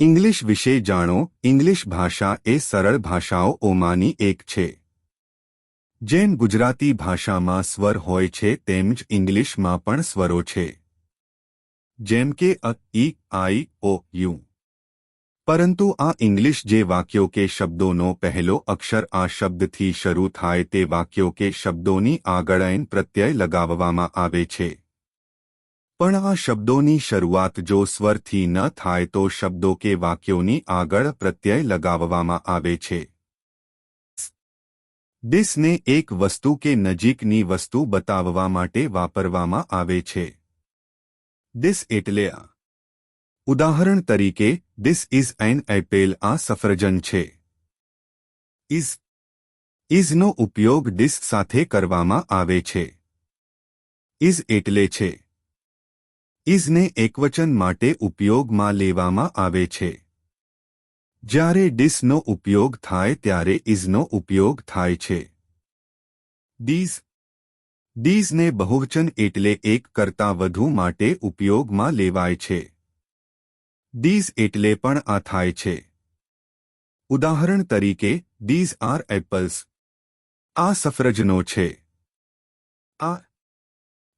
English વિશે જાણો. English ભાષા એ સરળ ભાષાઓમાંની એક છે. જેમ ગુજરાતી ભાષામાં સ્વર હોય છે તેમ જ ઇંગ્લિશમાં પણ સ્વરો છે. જેમ કે અ, ઈ, આઈ, ઓ, યુ. પરંતુ આ ઇંગ્લિશ જે વાક્યો કે શબ્દોનો પહેલો અક્ષર આ શબ્દથી શરૂ થાય તે વાક્યો કે શબ્દોની આગળ એન પ્રત્યય લગાવવામાં આવે છે. પણ આ શબ્દોની શરૂઆત જો સ્વરથી ન થાય તો શબ્દો કે વાક્યોની આગળ પ્રત્યય લગાવવામાં આવે છે. ધીસ ને એક વસ્તુ કે નજીકની વસ્તુ બતાવવા માટે વાપરવામાં આવે છે. ધીસ એટલે આ. ઉદાહરણ તરીકે, ધીસ ઇઝ એન એપલ. આ સફરજન છે. ઇઝનો ઉપયોગ ધીસ સાથે કરવામાં આવે છે. ઇઝ એટલે છે. ઇઝને એકવચન માટે ઉપયોગમાં લેવામાં આવે છે. જ્યારે ધીસનો ઉપયોગ થાય ત્યારે ઇઝનો ઉપયોગ થાય છે. ધીઝને બહુવચન એટલે એક કરતાં વધુ માટે ઉપયોગમાં લેવાય છે. ધીઝ એટલે પણ આ થાય છે. ઉદાહરણ તરીકે, ધીઝ આર એપલ્સ. આ સફરજનો છે.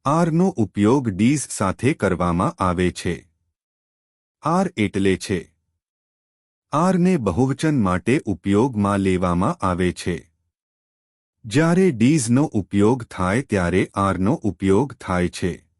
આરનો ઉપયોગ ધીઝ સાથે કરવામાં આવે છે. આર એટલે છે. આરને બહુવચન માટે ઉપયોગમાં લેવામાં આવે છે. જ્યારે ધીઝનો ઉપયોગ થાય ત્યારે આરનો ઉપયોગ થાય છે.